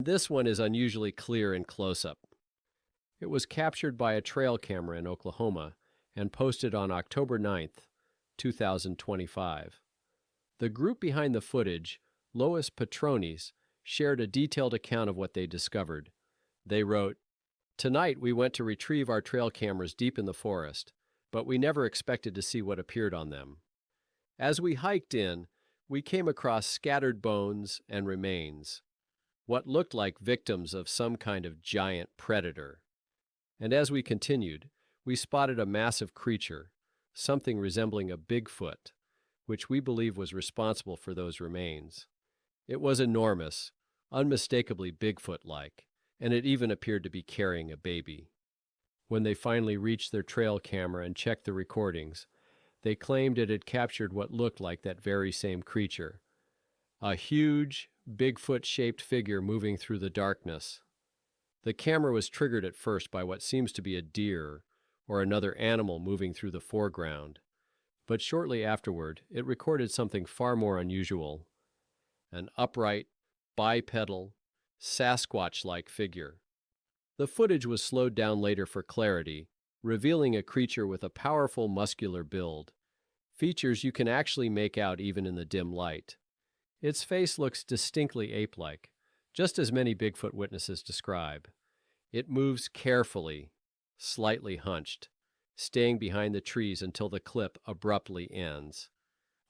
this one is unusually clear in close-up. It was captured by a trail camera in Oklahoma and posted on October 9th, 2025. The group behind the footage, Lois Patronis, shared a detailed account of what they discovered. They wrote, "Tonight we went to retrieve our trail cameras deep in the forest, but we never expected to see what appeared on them. As we hiked in, we came across scattered bones and remains, what looked like victims of some kind of giant predator. And as we continued, we spotted a massive creature, something resembling a Bigfoot, which we believe was responsible for those remains. It was enormous, unmistakably Bigfoot-like, and it even appeared to be carrying a baby. When they finally reached their trail camera and checked the recordings, they claimed it had captured what looked like that very same creature, a huge, Bigfoot-shaped figure moving through the darkness. The camera was triggered at first by what seems to be a deer or another animal moving through the foreground, but shortly afterward it recorded something far more unusual, an upright, bipedal, Sasquatch-like figure. The footage was slowed down later for clarity, revealing a creature with a powerful muscular build, features you can actually make out even in the dim light. Its face looks distinctly ape-like, just as many Bigfoot witnesses describe. It moves carefully, slightly hunched, staying behind the trees until the clip abruptly ends.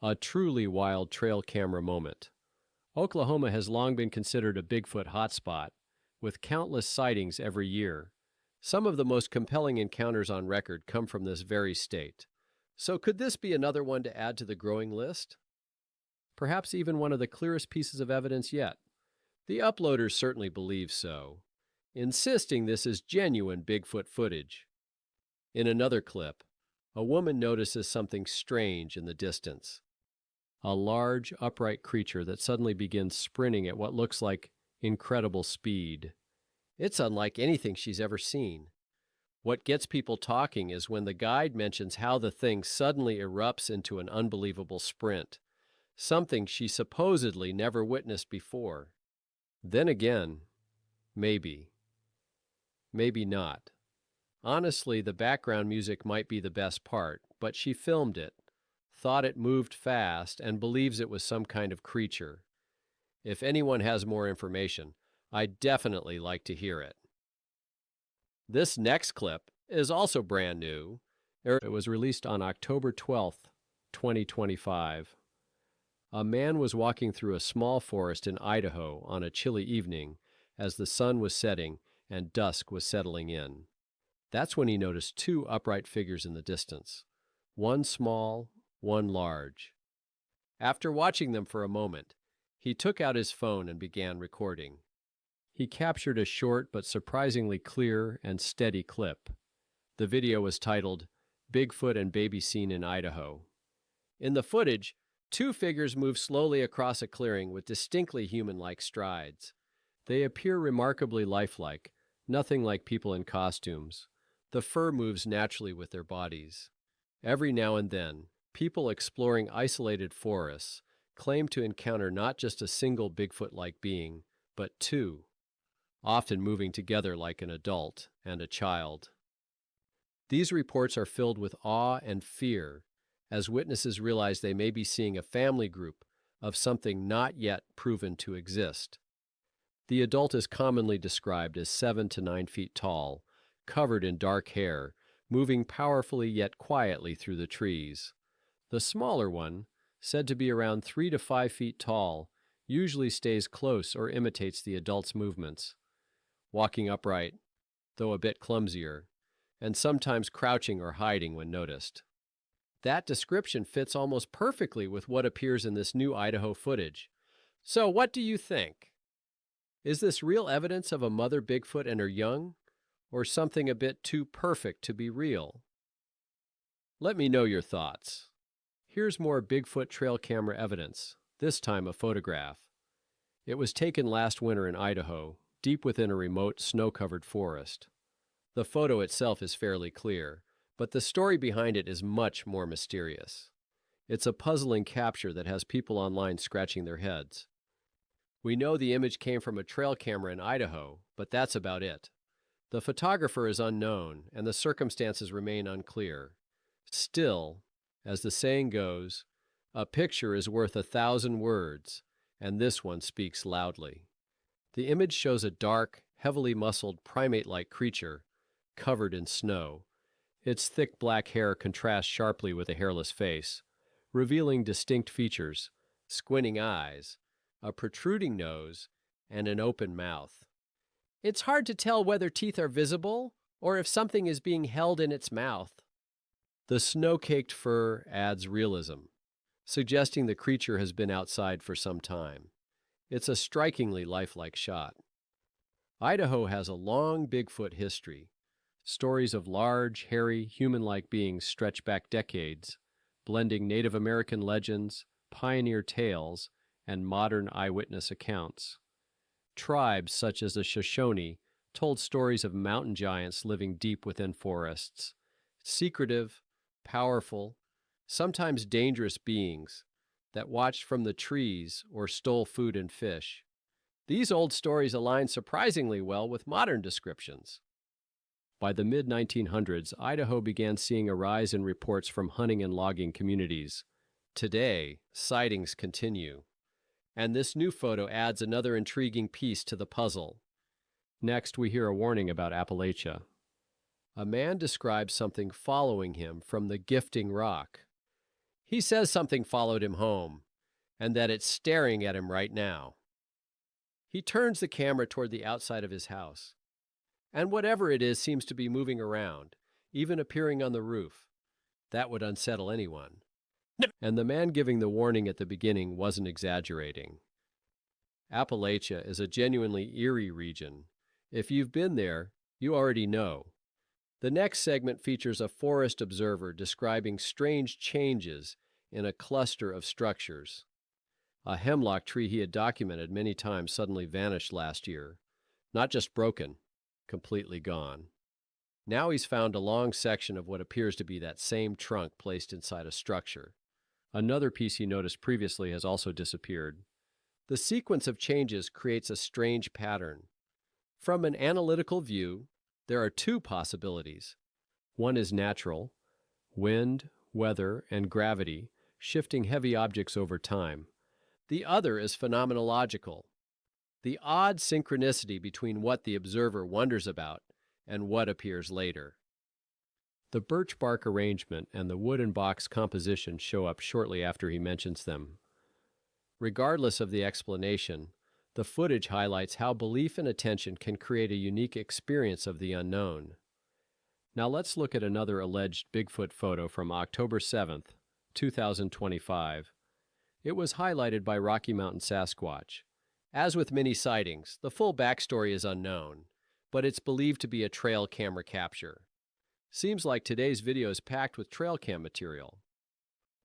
A truly wild trail camera moment. Oklahoma has long been considered a Bigfoot hotspot, with countless sightings every year. Some of the most compelling encounters on record come from this very state. So could this be another one to add to the growing list? Perhaps even one of the clearest pieces of evidence yet. The uploaders certainly believe so, insisting this is genuine Bigfoot footage. In another clip, a woman notices something strange in the distance. A large, upright creature that suddenly begins sprinting at what looks like incredible speed. It's unlike anything she's ever seen. What gets people talking is when the guide mentions how the thing suddenly erupts into an unbelievable sprint, something she supposedly never witnessed before. Then again, maybe. Maybe not. Honestly, the background music might be the best part, but she filmed it, thought it moved fast, and believes it was some kind of creature. If anyone has more information, I'd definitely like to hear it. This next clip is also brand new. It was released on October 12th, 2025. A man was walking through a small forest in Idaho on a chilly evening as the sun was setting and dusk was settling in. That's when he noticed two upright figures in the distance, one small, one large. After watching them for a moment, he took out his phone and began recording. He captured a short but surprisingly clear and steady clip. The video was titled, "Bigfoot and Baby Seen in Idaho." In the footage, two figures move slowly across a clearing with distinctly human-like strides. They appear remarkably lifelike, nothing like people in costumes. The fur moves naturally with their bodies. Every now and then, people exploring isolated forests claim to encounter not just a single Bigfoot-like being, but two, often moving together like an adult and a child. These reports are filled with awe and fear as witnesses realize they may be seeing a family group of something not yet proven to exist. The adult is commonly described as 7 to 9 feet tall, covered in dark hair, moving powerfully yet quietly through the trees. The smaller one, said to be around 3 to 5 feet tall, usually stays close or imitates the adult's movements, walking upright, though a bit clumsier, and sometimes crouching or hiding when noticed. That description fits almost perfectly with what appears in this new Idaho footage. So what do you think? Is this real evidence of a mother Bigfoot and her young, or something a bit too perfect to be real? Let me know your thoughts. Here's more Bigfoot trail camera evidence, this time a photograph. It was taken last winter in Idaho, deep within a remote snow-covered forest. The photo itself is fairly clear, but the story behind it is much more mysterious. It's a puzzling capture that has people online scratching their heads. We know the image came from a trail camera in Idaho, but that's about it. The photographer is unknown, and the circumstances remain unclear. Still, as the saying goes, a picture is worth 1,000 words, and this one speaks loudly. The image shows a dark, heavily muscled primate-like creature covered in snow. Its thick black hair contrasts sharply with a hairless face, revealing distinct features, squinting eyes, a protruding nose, and an open mouth. It's hard to tell whether teeth are visible or if something is being held in its mouth. The snow-caked fur adds realism, suggesting the creature has been outside for some time. It's a strikingly lifelike shot. Idaho has a long Bigfoot history. Stories of large, hairy, human-like beings stretch back decades, blending Native American legends, pioneer tales, and modern eyewitness accounts. Tribes such as the Shoshone told stories of mountain giants living deep within forests, secretive, powerful, sometimes dangerous beings that watched from the trees or stole food and fish. These old stories align surprisingly well with modern descriptions. By the mid-1900s, Idaho began seeing a rise in reports from hunting and logging communities. Today, sightings continue, and this new photo adds another intriguing piece to the puzzle. Next, we hear a warning about Appalachia. A man describes something following him from the Gifting Rock. He says something followed him home, and that it's staring at him right now. He turns the camera toward the outside of his house, and whatever it is seems to be moving around, even appearing on the roof. That would unsettle anyone. And the man giving the warning at the beginning wasn't exaggerating. Appalachia is a genuinely eerie region. If you've been there, you already know. The next segment features a forest observer describing strange changes in a cluster of structures. A hemlock tree he had documented many times suddenly vanished last year. Not just broken, completely gone. Now he's found a long section of what appears to be that same trunk placed inside a structure. Another piece he noticed previously has also disappeared. The sequence of changes creates a strange pattern. From an analytical view, there are two possibilities. One is natural, wind, weather, and gravity shifting heavy objects over time. The other is phenomenological, the odd synchronicity between what the observer wonders about and what appears later. The birch bark arrangement and the wooden box composition show up shortly after he mentions them. Regardless of the explanation, the footage highlights how belief and attention can create a unique experience of the unknown. Now let's look at another alleged Bigfoot photo from October 7th, 2025. It was highlighted by Rocky Mountain Sasquatch. As with many sightings, the full backstory is unknown, but it's believed to be a trail camera capture. Seems like today's video is packed with trail cam material.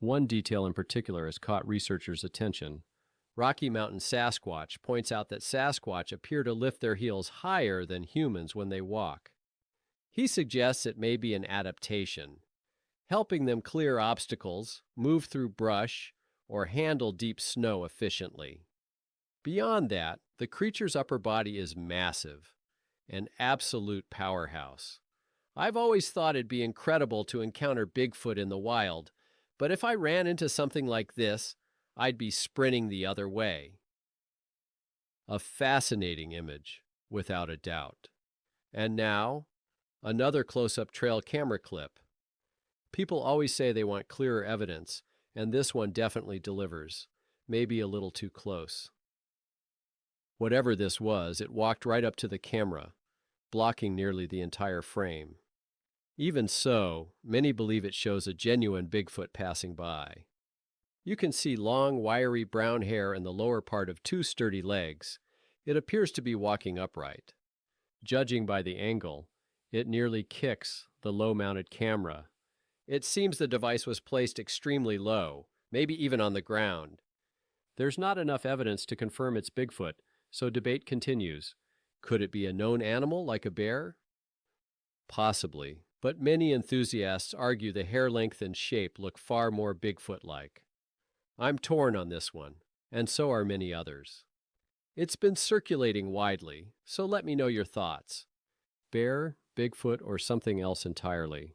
One detail in particular has caught researchers' attention. Rocky Mountain Sasquatch points out that Sasquatch appear to lift their heels higher than humans when they walk. He suggests it may be an adaptation, helping them clear obstacles, move through brush, or handle deep snow efficiently. Beyond that, the creature's upper body is massive, an absolute powerhouse. I've always thought it'd be incredible to encounter Bigfoot in the wild, but if I ran into something like this, I'd be sprinting the other way. A fascinating image, without a doubt. And now, another close-up trail camera clip. People always say they want clearer evidence, and this one definitely delivers, maybe a little too close. Whatever this was, it walked right up to the camera, blocking nearly the entire frame. Even so, many believe it shows a genuine Bigfoot passing by. You can see long, wiry brown hair in the lower part of two sturdy legs. It appears to be walking upright. Judging by the angle, it nearly kicks the low-mounted camera. It seems the device was placed extremely low, maybe even on the ground. There's not enough evidence to confirm it's Bigfoot, so debate continues. Could it be a known animal like a bear? Possibly, but many enthusiasts argue the hair length and shape look far more Bigfoot-like. I'm torn on this one, and so are many others. It's been circulating widely, so let me know your thoughts. Bear, Bigfoot, or something else entirely?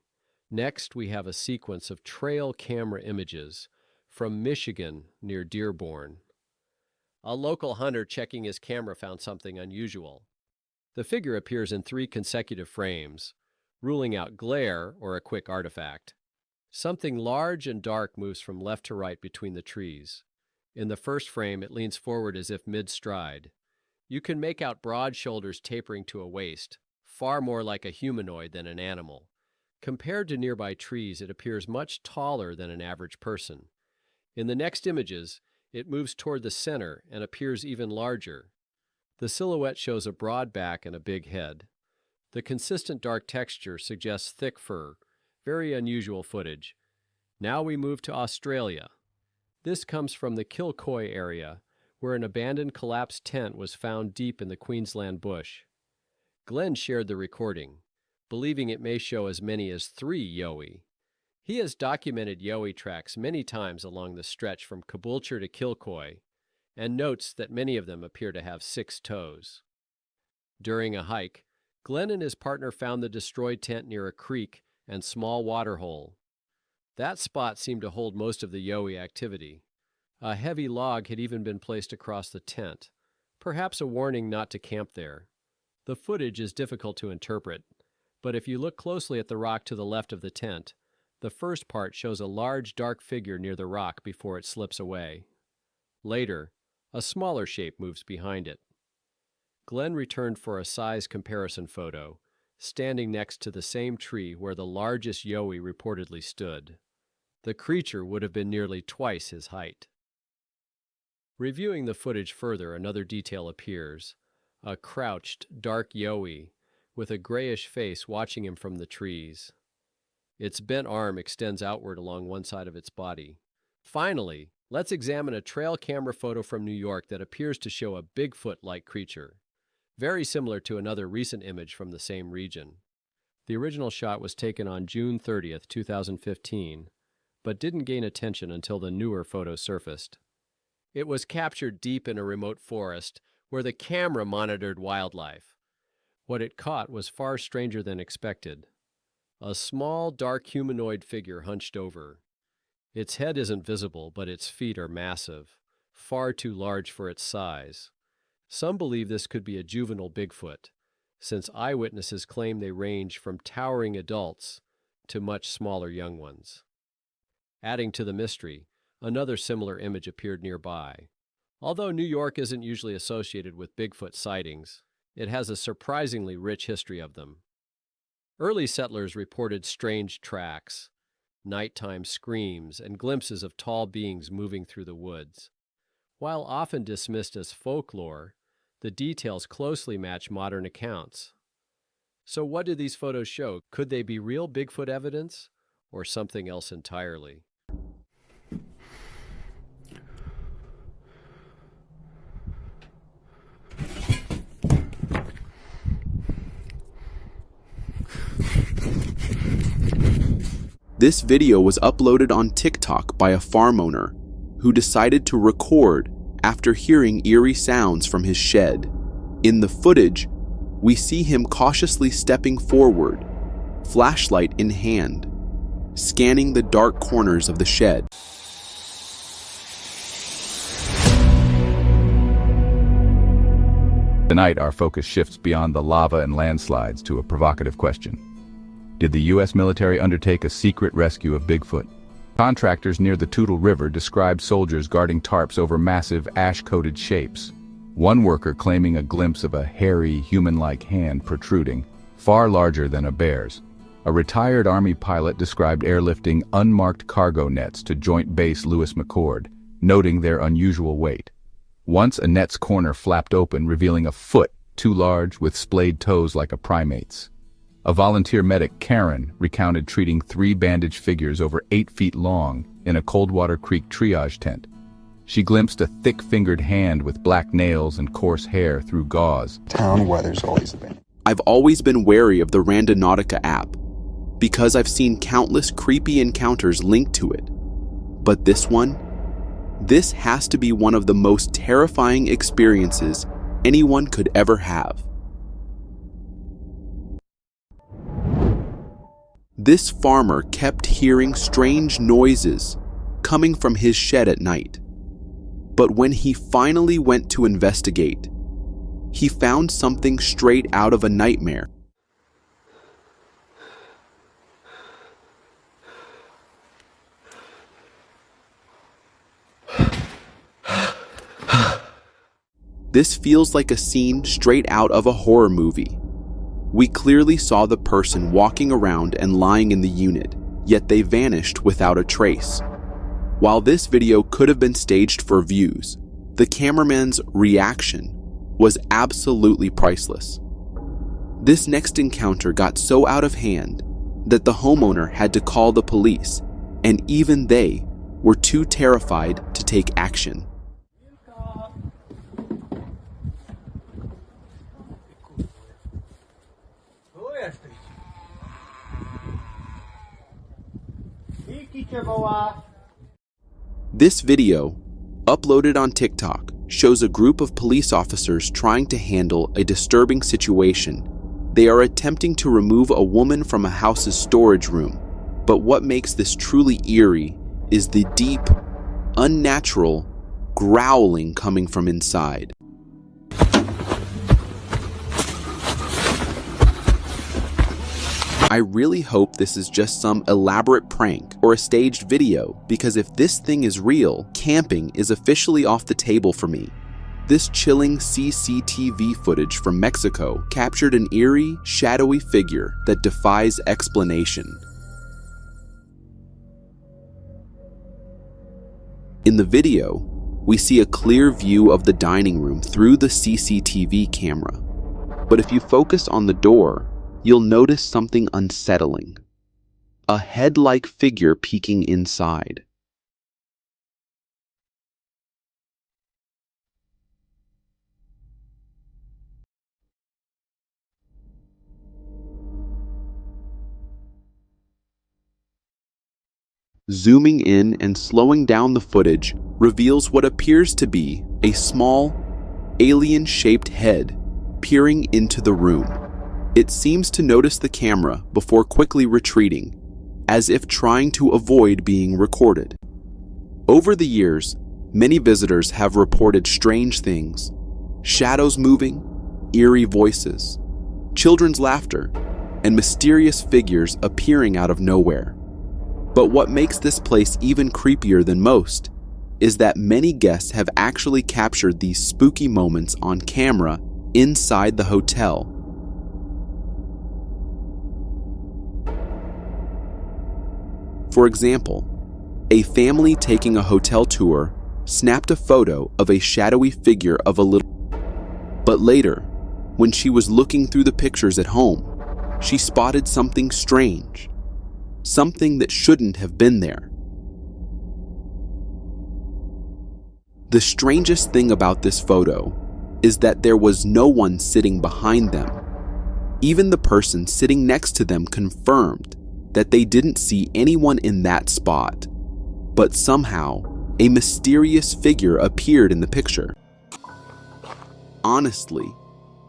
Next, we have a sequence of trail camera images from Michigan near Dearborn. A local hunter checking his camera found something unusual. The figure appears in 3 consecutive frames, ruling out glare or a quick artifact. Something large and dark moves from left to right between the trees. In the first frame, it leans forward as if mid-stride. You can make out broad shoulders tapering to a waist, far more like a humanoid than an animal. Compared to nearby trees, it appears much taller than an average person. In the next images, it moves toward the center and appears even larger. The silhouette shows a broad back and a big head. The consistent dark texture suggests thick fur, very unusual footage. Now we move to Australia. This comes from the Kilcoy area, where an abandoned collapsed tent was found deep in the Queensland bush. Glenn shared the recording, believing it may show as many as 3 yowie. He has documented yowie tracks many times along the stretch from Caboolture to Kilcoy, and notes that many of them appear to have 6 toes. During a hike, Glenn and his partner found the destroyed tent near a creek and small water hole. That spot seemed to hold most of the yowie activity. A heavy log had even been placed across the tent, perhaps a warning not to camp there. The footage is difficult to interpret, but if you look closely at the rock to the left of the tent, the first part shows a large dark figure near the rock before it slips away. Later, a smaller shape moves behind it. Glenn returned for a size comparison photo, standing next to the same tree where the largest yowie reportedly stood. The creature would have been nearly twice his height. Reviewing the footage further, another detail appears. A crouched, dark yowie with a grayish face watching him from the trees. Its bent arm extends outward along one side of its body. Finally, let's examine a trail camera photo from New York that appears to show a Bigfoot-like creature, very similar to another recent image from the same region. The original shot was taken on June 30th, 2015, but didn't gain attention until the newer photo surfaced. It was captured deep in a remote forest where the camera monitored wildlife. What it caught was far stranger than expected. A small, dark humanoid figure hunched over. Its head isn't visible, but its feet are massive, far too large for its size. Some believe this could be a juvenile Bigfoot, since eyewitnesses claim they range from towering adults to much smaller young ones. Adding to the mystery, another similar image appeared nearby. Although New York isn't usually associated with Bigfoot sightings, it has a surprisingly rich history of them. Early settlers reported strange tracks, nighttime screams, and glimpses of tall beings moving through the woods. While often dismissed as folklore, the details closely match modern accounts. So what do these photos show? Could they be real Bigfoot evidence, or something else entirely? This video was uploaded on TikTok by a farm owner who decided to record after hearing eerie sounds from his shed. In the footage, we see him cautiously stepping forward, flashlight in hand, scanning the dark corners of the shed. Tonight, our focus shifts beyond the lava and landslides to a provocative question. Did the U.S. military undertake a secret rescue of Bigfoot? Contractors near the Toutle River described soldiers guarding tarps over massive ash-coated shapes. One worker claiming a glimpse of a hairy, human-like hand protruding, far larger than a bear's. A retired Army pilot described airlifting unmarked cargo nets to Joint Base Lewis McChord, noting their unusual weight. Once a net's corner flapped open, revealing a foot too large with splayed toes like a primate's. A volunteer medic, Karen, recounted treating 3 bandaged figures over 8 feet long in a Coldwater Creek triage tent. She glimpsed a thick-fingered hand with black nails and coarse hair through gauze. Town weather's always a bit. I've always been wary of the Randonautica app because I've seen countless creepy encounters linked to it. But this has to be one of the most terrifying experiences anyone could ever have. This farmer kept hearing strange noises coming from his shed at night. But when he finally went to investigate, he found something straight out of a nightmare. This feels like a scene straight out of a horror movie. We clearly saw the person walking around and lying in the unit, yet they vanished without a trace. While this video could have been staged for views, the cameraman's reaction was absolutely priceless. This next encounter got so out of hand that the homeowner had to call the police, and even they were too terrified to take action. This video, uploaded on TikTok, shows a group of police officers trying to handle a disturbing situation. They are attempting to remove a woman from a house's storage room, but what makes this truly eerie is the deep, unnatural growling coming from inside. I really hope this is just some elaborate prank or a staged video, because if this thing is real, camping is officially off the table for me. This chilling CCTV footage from Mexico captured an eerie, shadowy figure that defies explanation. In the video, we see a clear view of the dining room through the CCTV camera. But if you focus on the door, you'll notice something unsettling. A head-like figure peeking inside. Zooming in and slowing down the footage reveals what appears to be a small, alien-shaped head peering into the room. It seems to notice the camera before quickly retreating, as if trying to avoid being recorded. Over the years, many visitors have reported strange things: shadows moving, eerie voices, children's laughter, and mysterious figures appearing out of nowhere. But what makes this place even creepier than most is that many guests have actually captured these spooky moments on camera inside the hotel. For example, a family taking a hotel tour snapped a photo of a shadowy figure of a little. But later, when she was looking through the pictures at home, she spotted something strange, something that shouldn't have been there. The strangest thing about this photo is that there was no one sitting behind them. Even the person sitting next to them confirmed that they didn't see anyone in that spot, but somehow a mysterious figure appeared in the picture. Honestly,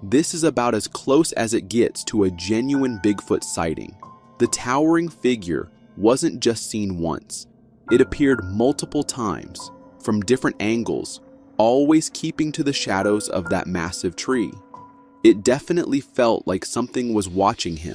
this is about as close as it gets to a genuine Bigfoot sighting. The towering figure wasn't just seen once. It appeared multiple times, from different angles, always keeping to the shadows of that massive tree. It definitely felt like something was watching him,